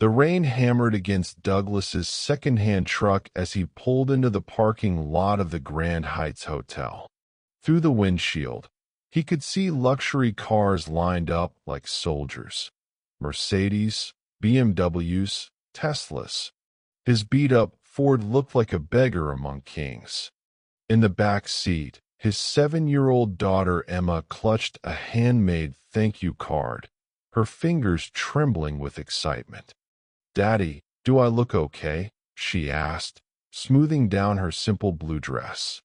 The rain hammered against Douglas's second-hand truck as he pulled into the parking lot of the Grand Heights Hotel. Through the windshield, he could see luxury cars lined up like soldiers. Mercedes, BMWs, Teslas. His beat-up Ford looked like a beggar among kings. In the back seat, his 7-year-old daughter Emma clutched a handmade thank you card, her fingers trembling with excitement. "Daddy, do I look okay?" she asked, smoothing down her simple blue dress.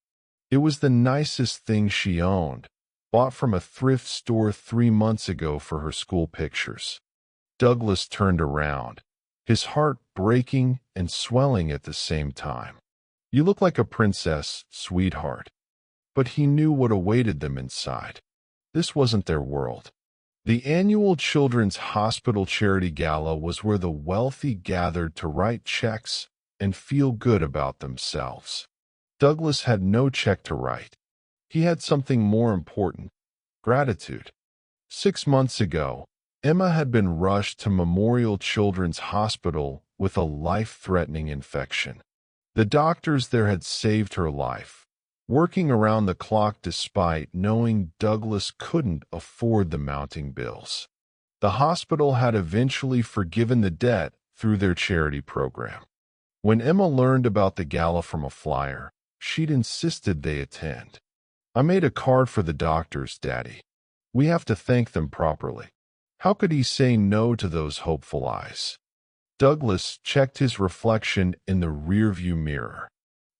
It was the nicest thing she owned, bought from a thrift store 3 months ago for her school pictures. Douglas turned around, his heart breaking and swelling at the same time. "You look like a princess, sweetheart." But he knew what awaited them inside. This wasn't their world. The annual Children's Hospital Charity Gala was where the wealthy gathered to write checks and feel good about themselves. Douglas had no check to write. He had something more important: gratitude. 6 months ago, Emma had been rushed to Memorial Children's Hospital with a life-threatening infection. The doctors there had saved her life, working around the clock despite knowing Douglas couldn't afford the mounting bills. The hospital had eventually forgiven the debt through their charity program. When Emma learned about the gala from a flyer, she'd insisted they attend. "I made a card for the doctors, Daddy. We have to thank them properly." How could he say no to those hopeful eyes? Douglas checked his reflection in the rearview mirror.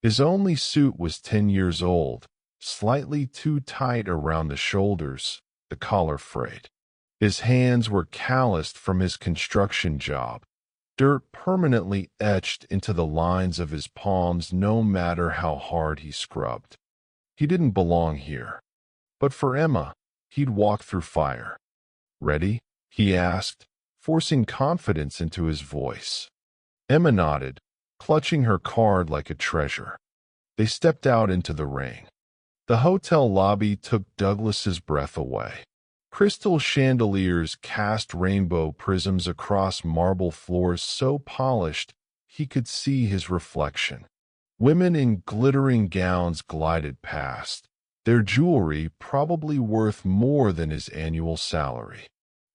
His only suit was 10 years old, slightly too tight around the shoulders, the collar frayed. His hands were calloused from his construction job, dirt permanently etched into the lines of his palms no matter how hard he scrubbed. He didn't belong here. But for Emma, he'd walk through fire. "Ready?" he asked, forcing confidence into his voice. Emma nodded, clutching her card like a treasure. They stepped out into the rain. The hotel lobby took Douglas's breath away. Crystal chandeliers cast rainbow prisms across marble floors so polished he could see his reflection. Women in glittering gowns glided past, their jewelry probably worth more than his annual salary.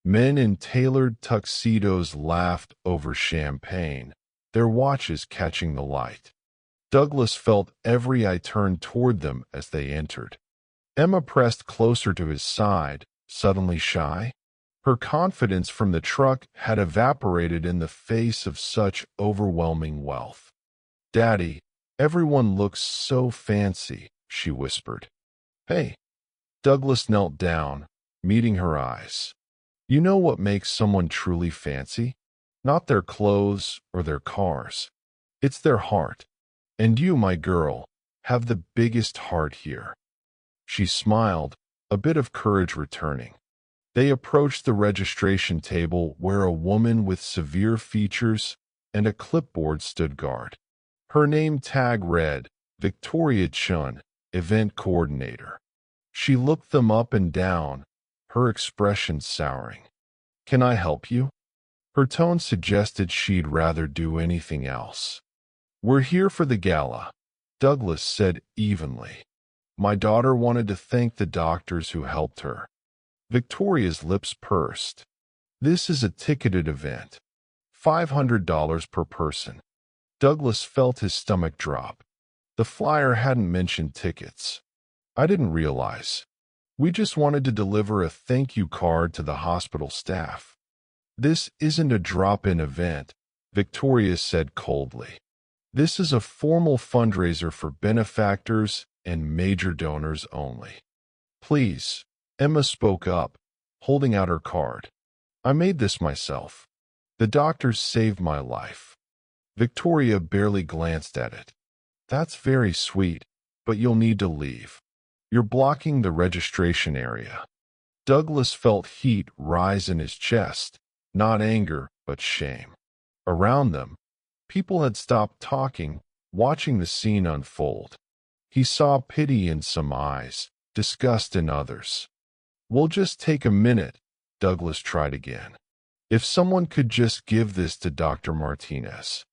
Men in tailored tuxedos laughed over champagne, their watches catching the light. Douglas felt every eye turn toward them as they entered. Emma pressed closer to his side, suddenly shy. Her confidence from the truck had evaporated in the face of such overwhelming wealth. "Daddy, everyone looks so fancy," she whispered. "Hey." Douglas knelt down, meeting her eyes. "You know what makes someone truly fancy? Not their clothes or their cars. It's their heart. And you, my girl, have the biggest heart here." She smiled, a bit of courage returning. They approached the registration table where a woman with severe features and a clipboard stood guard. Her name tag read, Victoria Chun, Event Coordinator. She looked them up and down, her expression souring. "Can I help you?" Her tone suggested she'd rather do anything else. "We're here for the gala," Douglas said evenly. "My daughter wanted to thank the doctors who helped her." Victoria's lips pursed. "This is a ticketed event. $500 per person." Douglas felt his stomach drop. The flyer hadn't mentioned tickets. "I didn't realize. We just wanted to deliver a thank you card to the hospital staff." "This isn't a drop-in event," Victoria said coldly. "This is a formal fundraiser for benefactors and major donors only." "Please," Emma spoke up, holding out her card. "I made this myself. The doctors saved my life." Victoria barely glanced at it. "That's very sweet, but you'll need to leave. You're blocking the registration area." Douglas felt heat rise in his chest, not anger, but shame. Around them, people had stopped talking, watching the scene unfold. He saw pity in some eyes, disgust in others. "We'll just take a minute," Douglas tried again. If someone could just give this to Dr. Martinez.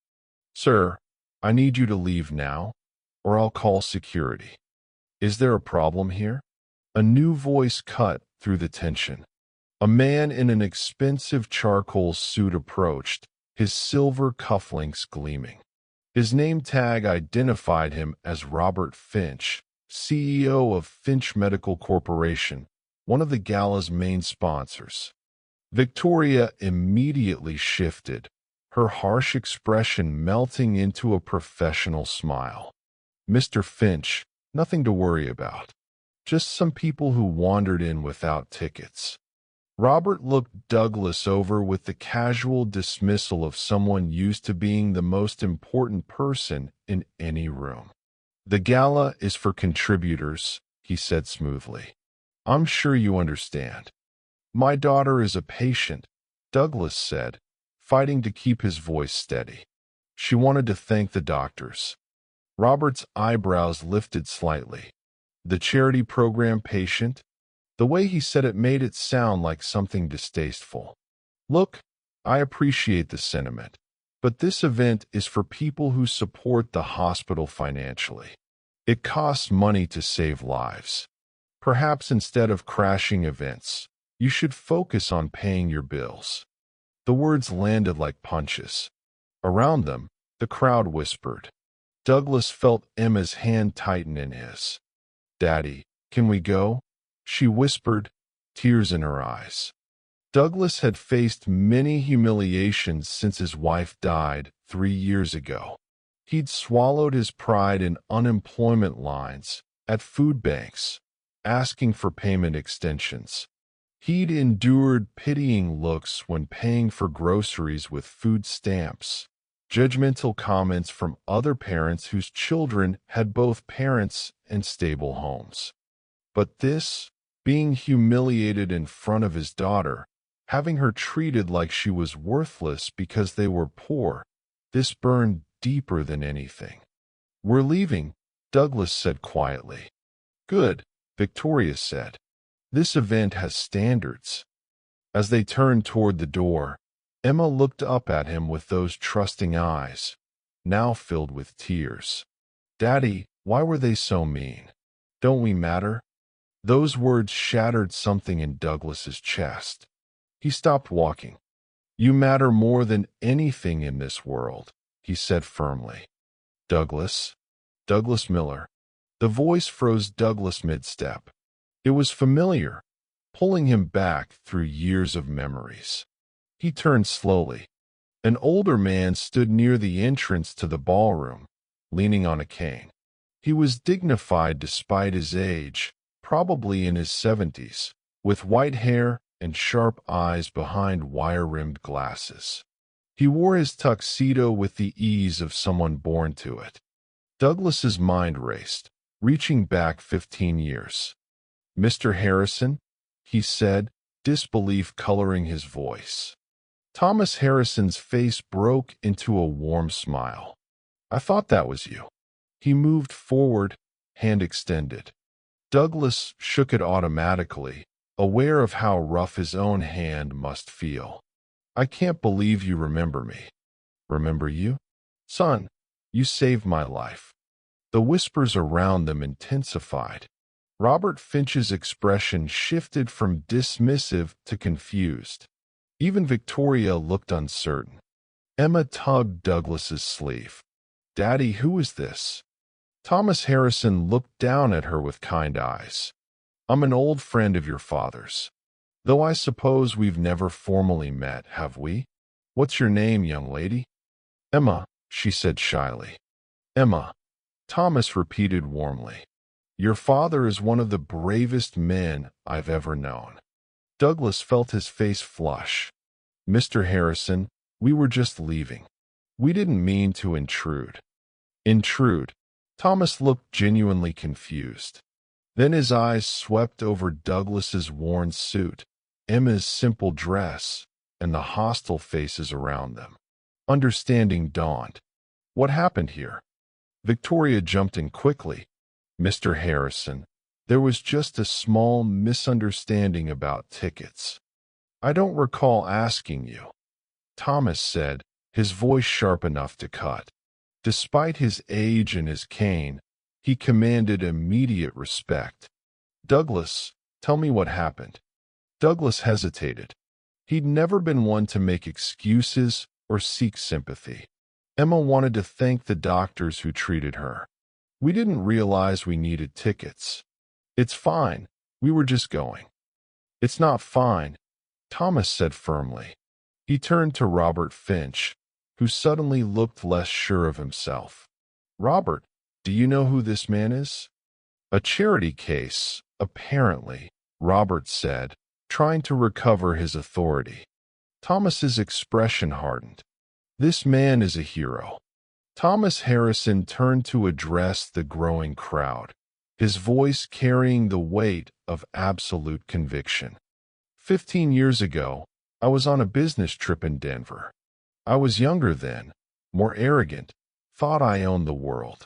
Sir, I need you to leave now, or I'll call security. Is there a problem here? A new voice cut through the tension. A man in an expensive charcoal suit approached, his silver cufflinks gleaming. His name tag identified him as Robert Finch, CEO of Finch Medical Corporation, one of the gala's main sponsors. Victoria immediately shifted, her harsh expression melting into a professional smile. Mr. Finch, nothing to worry about. Just some people who wandered in without tickets. Robert looked Douglas over with the casual dismissal of someone used to being the most important person in any room. The gala is for contributors, he said smoothly. I'm sure you understand. My daughter is a patient, Douglas said, fighting to keep his voice steady. She wanted to thank the doctors. Robert's eyebrows lifted slightly. The charity program patient? The way he said it made it sound like something distasteful. Look, I appreciate the sentiment, but this event is for people who support the hospital financially. It costs money to save lives. Perhaps instead of crashing events, you should focus on paying your bills. The words landed like punches. Around them, the crowd whispered. Douglas felt Emma's hand tighten in his. Daddy, can we go? She whispered, tears in her eyes. Douglas had faced many humiliations since his wife died 3 years ago. He'd swallowed his pride in unemployment lines, at food banks, asking for payment extensions. He'd endured pitying looks when paying for groceries with food stamps, judgmental comments from other parents whose children had both parents and stable homes. But this, being humiliated in front of his daughter, having her treated like she was worthless because they were poor, this burned deeper than anything. We're leaving, Douglas said quietly. Good, Victoria said. This event has standards. As they turned toward the door, Emma looked up at him with those trusting eyes, now filled with tears. Daddy, why were they so mean? Don't we matter? Those words shattered something in Douglas's chest. He stopped walking. You matter more than anything in this world, he said firmly. Douglas Miller. The voice froze Douglas mid-step. It was familiar, pulling him back through years of memories. He turned slowly. An older man stood near the entrance to the ballroom, leaning on a cane. He was dignified despite his age, probably in his 70s, with white hair and sharp eyes behind wire-rimmed glasses. He wore his tuxedo with the ease of someone born to it. Douglas's mind raced, reaching back 15 years. Mr. Harrison, he said, disbelief coloring his voice. Thomas Harrison's face broke into a warm smile. I thought that was you. He moved forward, hand extended. Douglas shook it automatically, aware of how rough his own hand must feel. I can't believe you remember me. Remember you? Son, you saved my life. The whispers around them intensified. Robert Finch's expression shifted from dismissive to confused. Even Victoria looked uncertain. Emma tugged Douglas's sleeve. Daddy, who is this? Thomas Harrison looked down at her with kind eyes. I'm an old friend of your father's. Though I suppose we've never formally met, have we? What's your name, young lady? Emma, she said shyly. Emma, Thomas repeated warmly. Your father is one of the bravest men I've ever known. Douglas felt his face flush. Mr. Harrison, we were just leaving. We didn't mean to intrude. Intrude? Thomas looked genuinely confused. Then his eyes swept over Douglas's worn suit, Emma's simple dress, and the hostile faces around them. Understanding dawned. What happened here? Victoria jumped in quickly. Mr. Harrison, there was just a small misunderstanding about tickets. I don't recall asking you, Thomas said, his voice sharp enough to cut. Despite his age and his cane, he commanded immediate respect. Douglas, tell me what happened. Douglas hesitated. He'd never been one to make excuses or seek sympathy. Emma wanted to thank the doctors who treated her. We didn't realize we needed tickets. It's fine. We were just going. It's not fine, Thomas said firmly. He turned to Robert Finch, who suddenly looked less sure of himself. Robert, do you know who this man is? A charity case, apparently, Robert said, trying to recover his authority. Thomas's expression hardened. This man is a hero. Thomas Harrison turned to address the growing crowd, his voice carrying the weight of absolute conviction. 15 years ago, I was on a business trip in Denver. I was younger then, more arrogant, thought I owned the world.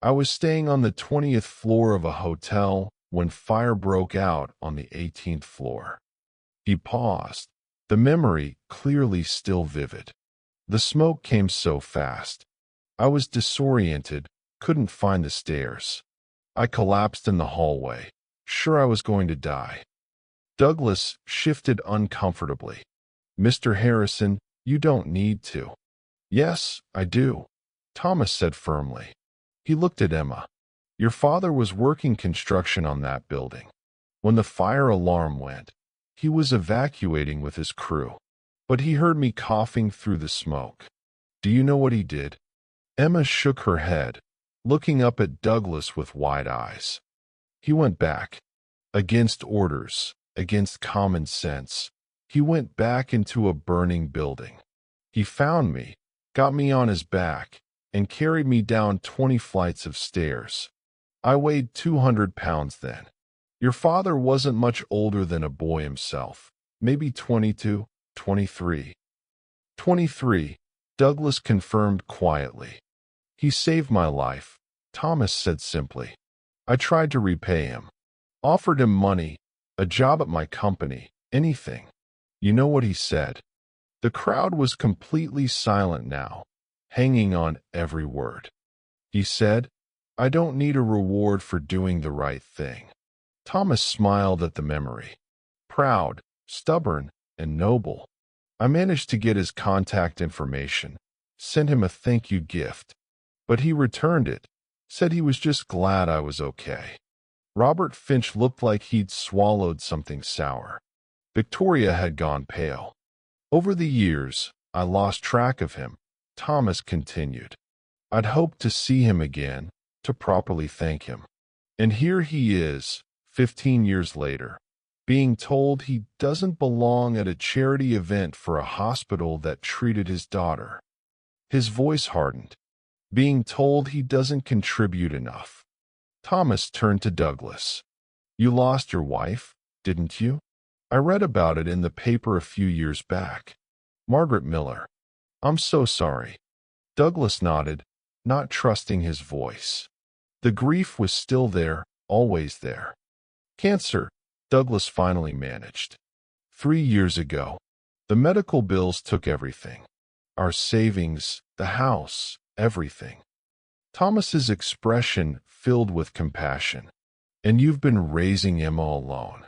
I was staying on the 20th floor of a hotel when fire broke out on the 18th floor. He paused, the memory clearly still vivid. The smoke came so fast. I was disoriented, couldn't find the stairs. I collapsed in the hallway, sure I was going to die. Douglas shifted uncomfortably. Mr. Harrison, you don't need to. Yes, I do, Thomas said firmly. He looked at Emma. Your father was working construction on that building. When the fire alarm went, he was evacuating with his crew. But he heard me coughing through the smoke. Do you know what he did? Emma shook her head, looking up at Douglas with wide eyes. He went back. Against orders, against common sense. He went back into a burning building. He found me, got me on his back, and carried me down 20 flights of stairs. I weighed 200 pounds then. Your father wasn't much older than a boy himself, maybe 22, 23. 23, Douglas confirmed quietly. He saved my life, Thomas said simply. I tried to repay him. Offered him money, a job at my company, anything. You know what he said? The crowd was completely silent now, hanging on every word. He said, I don't need a reward for doing the right thing. Thomas smiled at the memory. Proud, stubborn, and noble. I managed to get his contact information, sent him a thank you gift. But he returned it, said he was just glad I was okay. Robert Finch looked like he'd swallowed something sour. Victoria had gone pale. Over the years, I lost track of him, Thomas continued. I'd hoped to see him again, to properly thank him. And here he is, 15 years later, being told he doesn't belong at a charity event for a hospital that treated his daughter. His voice hardened, being told he doesn't contribute enough. Thomas turned to Douglas. You lost your wife, didn't you? I read about it in the paper a few years back. Margaret Miller. I'm so sorry. Douglas nodded, not trusting his voice. The grief was still there, always there. Cancer, Douglas finally managed. 3 years ago. The medical bills took everything. Our savings, the house, everything. Thomas's expression filled with compassion. And you've been raising Emma alone.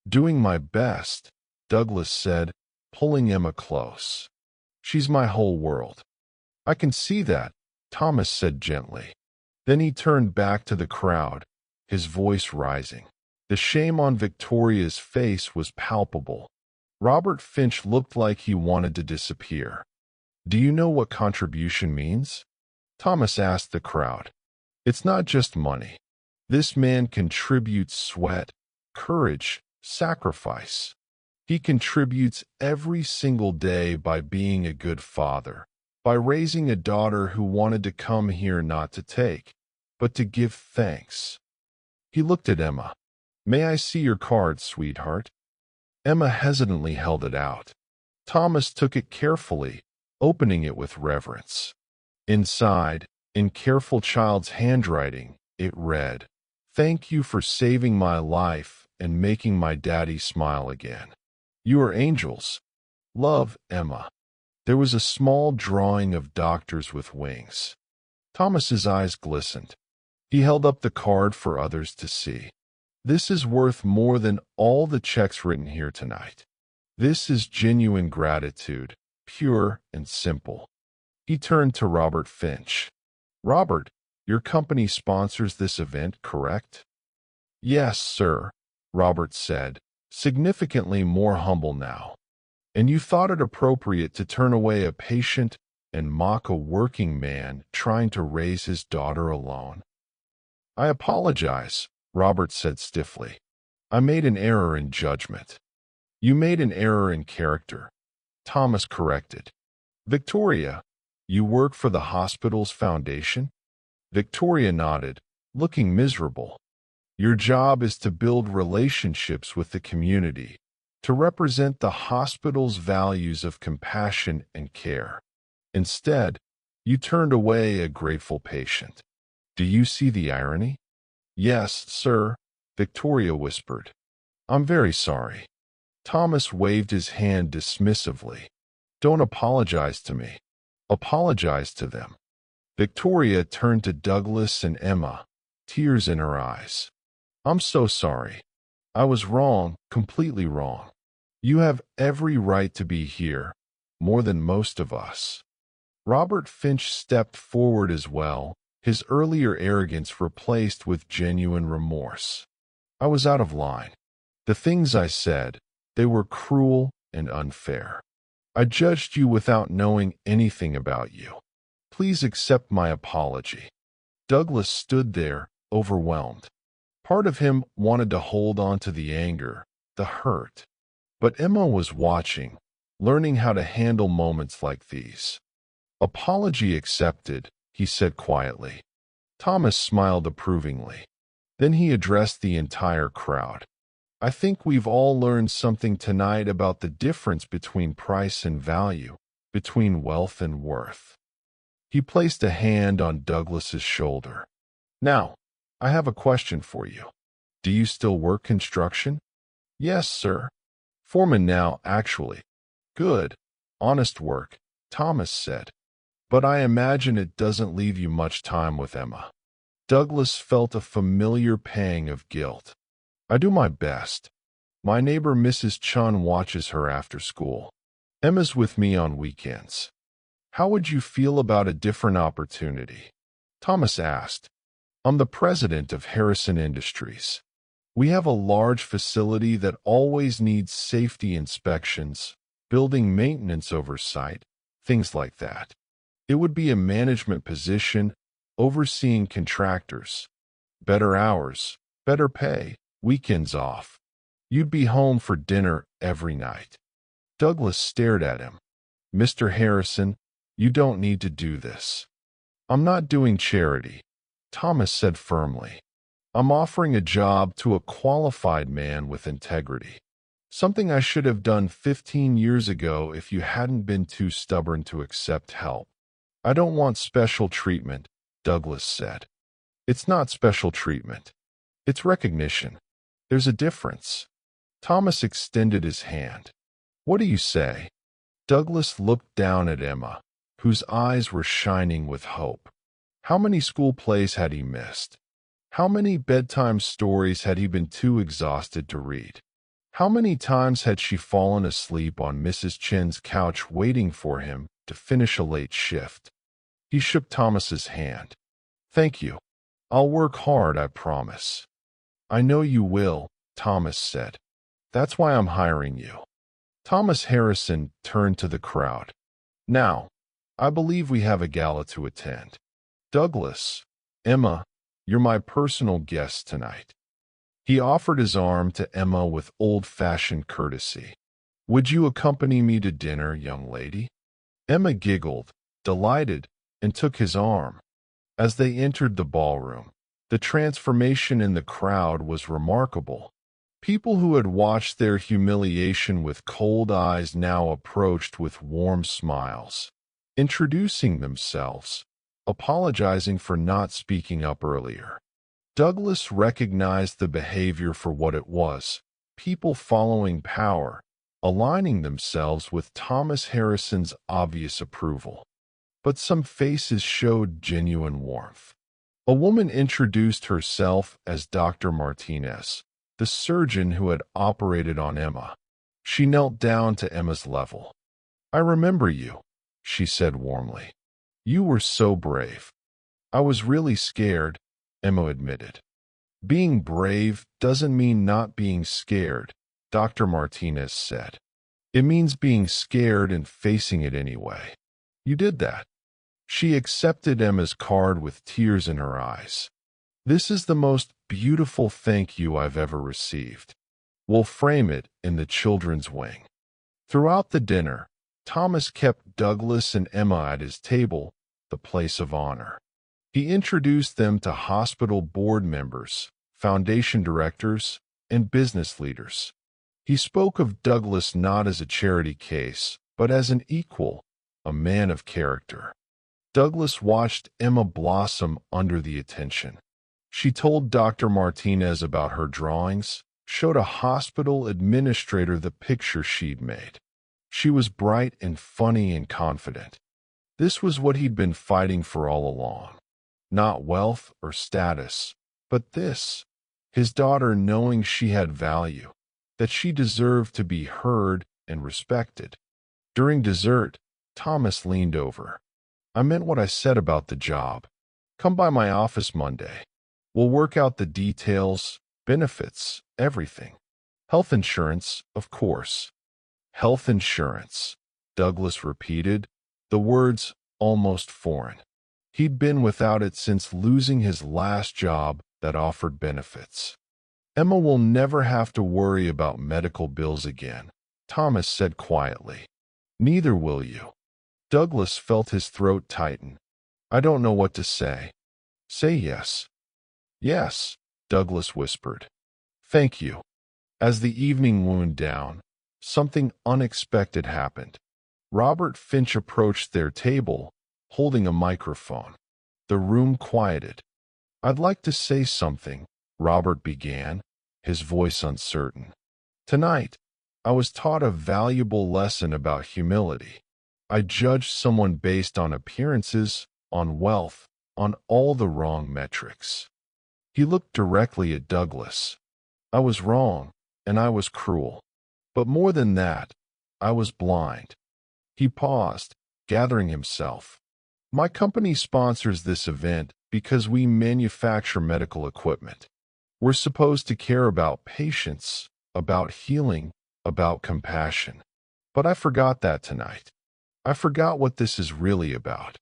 Doing my best, Douglas said, pulling Emma close. She's my whole world. I can see that, Thomas said gently. Then he turned back to the crowd, his voice rising. The shame on Victoria's face was palpable. Robert Finch looked like he wanted to disappear. Do you know what contribution means? Thomas asked the crowd. It's not just money. This man contributes sweat, courage, sacrifice. He contributes every single day by being a good father, by raising a daughter who wanted to come here not to take, but to give thanks. He looked at Emma. May I see your card, sweetheart? Emma hesitantly held it out. Thomas took it carefully, opening it with reverence. Inside, in careful child's handwriting, it read, Thank you for saving my life and making my daddy smile again. You are angels. Love, Emma. There was a small drawing of doctors with wings. Thomas's eyes glistened. He held up the card for others to see. This is worth more than all the checks written here tonight. This is genuine gratitude, pure and simple. He turned to Robert Finch. Robert, your company sponsors this event, correct? Yes, sir, Robert said, significantly more humble now. And you thought it appropriate to turn away a patient and mock a working man trying to raise his daughter alone. I apologize, Robert said stiffly. I made an error in judgment. You made an error in character, Thomas corrected. Victoria, you work for the hospital's foundation? Victoria nodded, looking miserable. Your job is to build relationships with the community, to represent the hospital's values of compassion and care. Instead, you turned away a grateful patient. Do you see the irony? Yes, sir, Victoria whispered. I'm very sorry. Thomas waved his hand dismissively. Don't apologize to me. Apologize to them. Victoria turned to Douglas and Emma, tears in her eyes. I'm so sorry. I was wrong, completely wrong. You have every right to be here, more than most of us. Robert Finch stepped forward as well, his earlier arrogance replaced with genuine remorse. I was out of line. The things I said, they were cruel and unfair. I judged you without knowing anything about you. Please accept my apology. Douglas stood there, overwhelmed. Part of him wanted to hold on to the anger, the hurt. But Emma was watching, learning how to handle moments like these. Apology accepted, he said quietly. Thomas smiled approvingly. Then he addressed the entire crowd. I think we've all learned something tonight about the difference between price and value, between wealth and worth. He placed a hand on Douglas's shoulder. Now, I have a question for you. Do you still work construction? Yes, sir. Foreman now, actually. Good. Honest work, Thomas said. But I imagine it doesn't leave you much time with Emma. Douglas felt a familiar pang of guilt. I do my best. My neighbor Mrs. Chun watches her after school. Emma's with me on weekends. How would you feel about a different opportunity? Thomas asked. I'm the president of Harrison Industries. We have a large facility that always needs safety inspections, building maintenance oversight, things like that. It would be a management position, overseeing contractors. Better hours, better pay. Weekends off. You'd be home for dinner every night. Douglas stared at him. Mr. Harrison, you don't need to do this. I'm not doing charity, Thomas said firmly. I'm offering a job to a qualified man with integrity. Something I should have done 15 years ago if you hadn't been too stubborn to accept help. I don't want special treatment, Douglas said. It's not special treatment. It's recognition. There's a difference. Thomas extended his hand. What do you say? Douglas looked down at Emma, whose eyes were shining with hope. How many school plays had he missed? How many bedtime stories had he been too exhausted to read? How many times had she fallen asleep on Mrs. Chen's couch waiting for him to finish a late shift? He shook Thomas's hand. Thank you. I'll work hard, I promise. I know you will, Thomas said. That's why I'm hiring you. Thomas Harrison turned to the crowd. Now, I believe we have a gala to attend. Douglas, Emma, you're my personal guests tonight. He offered his arm to Emma with old-fashioned courtesy. Would you accompany me to dinner, young lady? Emma giggled, delighted, and took his arm. As they entered the ballroom, the transformation in the crowd was remarkable. People who had watched their humiliation with cold eyes now approached with warm smiles, introducing themselves, apologizing for not speaking up earlier. Douglas recognized the behavior for what it was, people following power, aligning themselves with Thomas Harrison's obvious approval. But some faces showed genuine warmth. A woman introduced herself as Dr. Martinez, the surgeon who had operated on Emma. She knelt down to Emma's level. "I remember you," she said warmly. "You were so brave." "I was really scared," Emma admitted. "Being brave doesn't mean not being scared," Dr. Martinez said. "It means being scared and facing it anyway. You did that." She accepted Emma's card with tears in her eyes. "This is the most beautiful thank you I've ever received. We'll frame it in the children's wing." Throughout the dinner, Thomas kept Douglas and Emma at his table, the place of honor. He introduced them to hospital board members, foundation directors, and business leaders. He spoke of Douglas not as a charity case, but as an equal, a man of character. Douglas watched Emma blossom under the attention. She told Dr. Martinez about her drawings, showed a hospital administrator the picture she'd made. She was bright and funny and confident. This was what he'd been fighting for all along. Not wealth or status, but this. His daughter knowing she had value, that she deserved to be heard and respected. During dessert, Thomas leaned over. "I meant what I said about the job. Come by my office Monday. We'll work out the details, benefits, everything. Health insurance, of course." "Health insurance," Douglas repeated, the words almost foreign. He'd been without it since losing his last job that offered benefits. "Emma will never have to worry about medical bills again," Thomas said quietly. "Neither will you." Douglas felt his throat tighten. "I don't know what to say." "Say yes." "Yes," Douglas whispered. "Thank you." As the evening wound down, something unexpected happened. Robert Finch approached their table, holding a microphone. The room quieted. "I'd like to say something," Robert began, his voice uncertain. "Tonight, I was taught a valuable lesson about humility. I judged someone based on appearances, on wealth, on all the wrong metrics." He looked directly at Douglas. "I was wrong, and I was cruel. But more than that, I was blind." He paused, gathering himself. "My company sponsors this event because we manufacture medical equipment. We're supposed to care about patients, about healing, about compassion. But I forgot that tonight. I forgot what this is really about."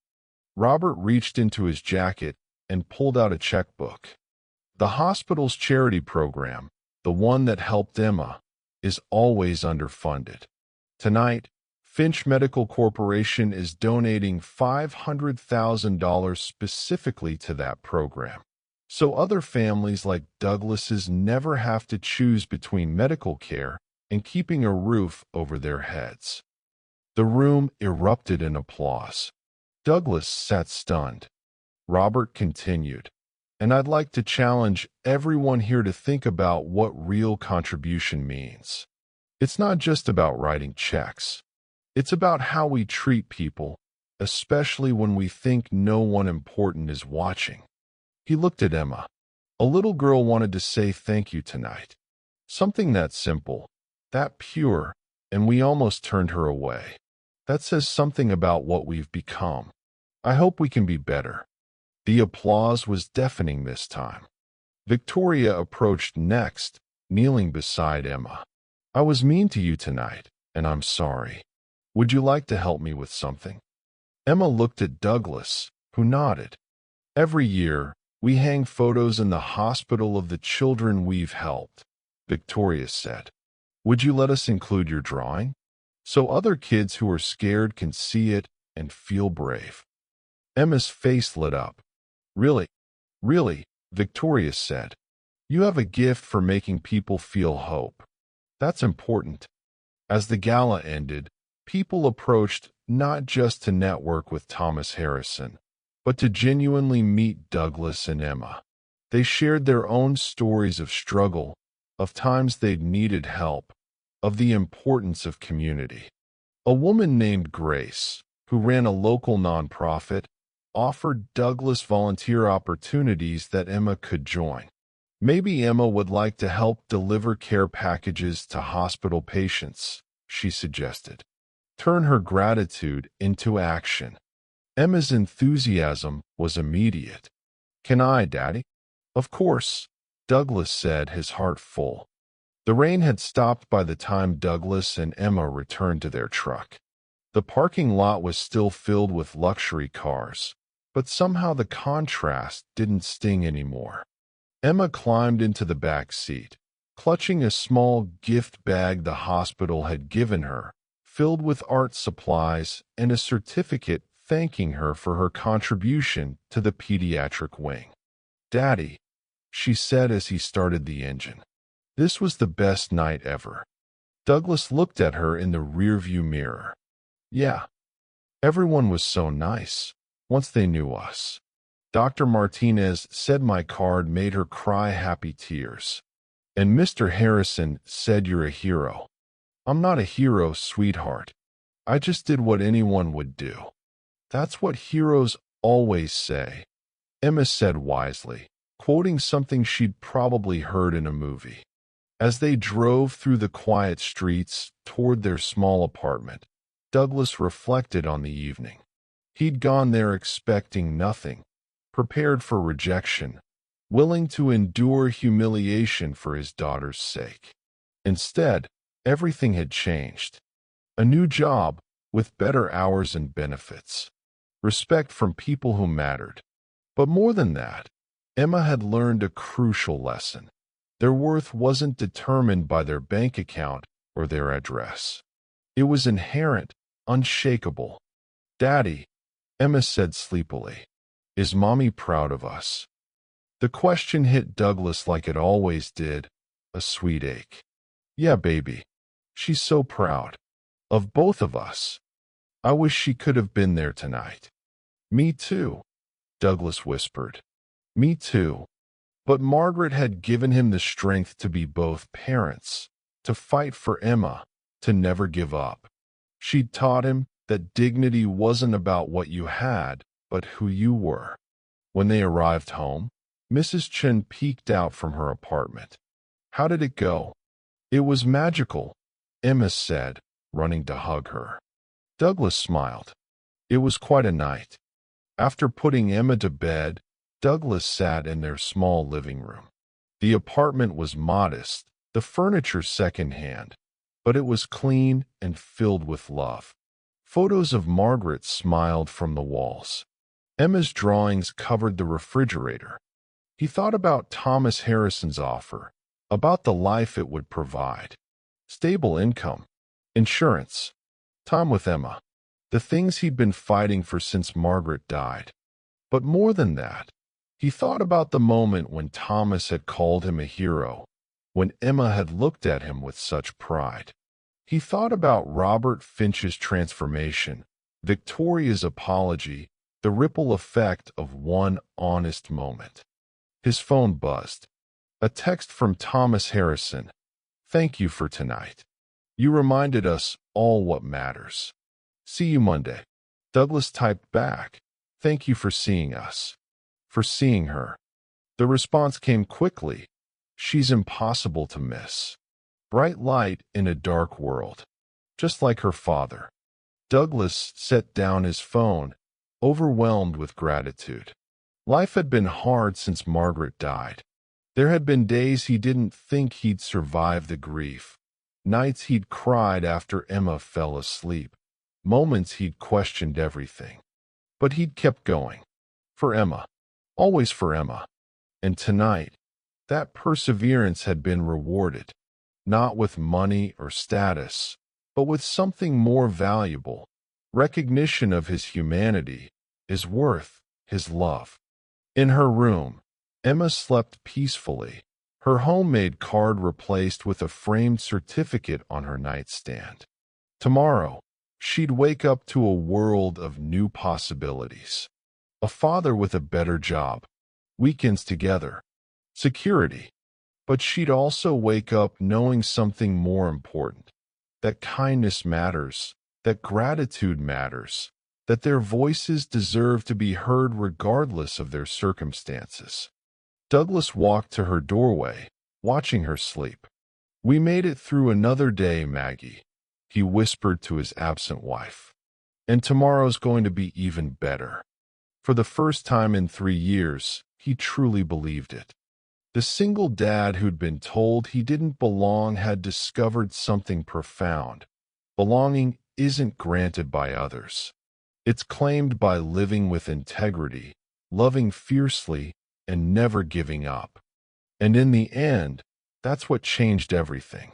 Robert reached into his jacket and pulled out a checkbook. "The hospital's charity program, the one that helped Emma, is always underfunded. Tonight, Finch Medical Corporation is donating $500,000 specifically to that program, so other families like Douglas's never have to choose between medical care and keeping a roof over their heads." The room erupted in applause. Douglas sat stunned. Robert continued, "And I'd like to challenge everyone here to think about what real contribution means. It's not just about writing checks. It's about how we treat people, especially when we think no one important is watching." He looked at Emma. "A little girl wanted to say thank you tonight. Something that simple, that pure, and we almost turned her away. That says something about what we've become. I hope we can be better." The applause was deafening this time. Victoria approached next, kneeling beside Emma. "I was mean to you tonight, and I'm sorry. Would you like to help me with something?" Emma looked at Douglas, who nodded. "Every year, we hang photos in the hospital of the children we've helped," Victoria said. "Would you let us include your drawing? So other kids who are scared can see it and feel brave." Emma's face lit up. "Really, really," Victoria said. "You have a gift for making people feel hope. That's important." As the gala ended, people approached not just to network with Thomas Harrison, but to genuinely meet Douglas and Emma. They shared their own stories of struggle, of times they'd needed help, of the importance of community. A woman named Grace, who ran a local nonprofit, offered Douglas volunteer opportunities that Emma could join. Maybe Emma would like to help deliver care packages to hospital patients, she suggested. Turn her gratitude into action. Emma's enthusiasm was immediate. "Can I, Daddy?" "Of course," Douglas said, his heart full. The rain had stopped by the time Douglas and Emma returned to their truck. The parking lot was still filled with luxury cars, but somehow the contrast didn't sting anymore. Emma climbed into the back seat, clutching a small gift bag the hospital had given her, filled with art supplies and a certificate thanking her for her contribution to the pediatric wing. "Daddy," she said as he started the engine. This was the best night ever. Douglas looked at her in the rearview mirror. "Yeah, everyone was so nice once they knew us." Dr. Martinez said my card made her cry happy tears. "And Mr. Harrison said you're a hero." "I'm not a hero, sweetheart. I just did what anyone would do." "That's what heroes always say," Emma said wisely, quoting something she'd probably heard in a movie. As they drove through the quiet streets toward their small apartment, Douglas reflected on the evening. He'd gone there expecting nothing, prepared for rejection, willing to endure humiliation for his daughter's sake. Instead, everything had changed. A new job with better hours and benefits. Respect from people who mattered. But more than that, Emma had learned a crucial lesson. Their worth wasn't determined by their bank account or their address. It was inherent, unshakable. "Daddy," Emma said sleepily, "is Mommy proud of us?" The question hit Douglas like it always did, a sweet ache. "Yeah, baby. She's so proud. Of both of us. I wish she could have been there tonight." "Me too," Douglas whispered. "Me too." But Margaret had given him the strength to be both parents, to fight for Emma, to never give up. She'd taught him that dignity wasn't about what you had, but who you were. When they arrived home, Mrs. Chen peeked out from her apartment. "How did it go?" "It was magical," Emma said, running to hug her. Douglas smiled. It was quite a night. After putting Emma to bed, Douglas sat in their small living room. The apartment was modest, the furniture secondhand, but it was clean and filled with love. Photos of Margaret smiled from the walls. Emma's drawings covered the refrigerator. He thought about Thomas Harrison's offer, about the life it would provide. Stable income, insurance, time with Emma, the things he'd been fighting for since Margaret died. But more than that, he thought about the moment when Thomas had called him a hero, when Emma had looked at him with such pride. He thought about Robert Finch's transformation, Victoria's apology, the ripple effect of one honest moment. His phone buzzed. A text from Thomas Harrison. "Thank you for tonight. You reminded us all what matters. See you Monday." Douglas typed back, "Thank you for seeing us." For seeing her. The response came quickly. "She's impossible to miss. Bright light in a dark world. Just like her father." Douglas set down his phone, overwhelmed with gratitude. Life had been hard since Margaret died. There had been days he didn't think he'd survive the grief. Nights he'd cried after Emma fell asleep. Moments he'd questioned everything. But he'd kept going. For Emma. Always for Emma. And tonight, that perseverance had been rewarded, not with money or status, but with something more valuable, recognition of his humanity, his worth, his love. In her room, Emma slept peacefully, her homemade card replaced with a framed certificate on her nightstand. Tomorrow, she'd wake up to a world of new possibilities. A father with a better job, weekends together, security. But she'd also wake up knowing something more important. that kindness matters, that gratitude matters, that their voices deserve to be heard regardless of their circumstances. Douglas walked to her doorway, watching her sleep. "We made it through another day, Maggie," he whispered to his absent wife. "And tomorrow's going to be even better." For the first time in 3 years, he truly believed it. The single dad who'd been told he didn't belong had discovered something profound. Belonging isn't granted by others. It's claimed by living with integrity, loving fiercely, and never giving up. And in the end, that's what changed everything.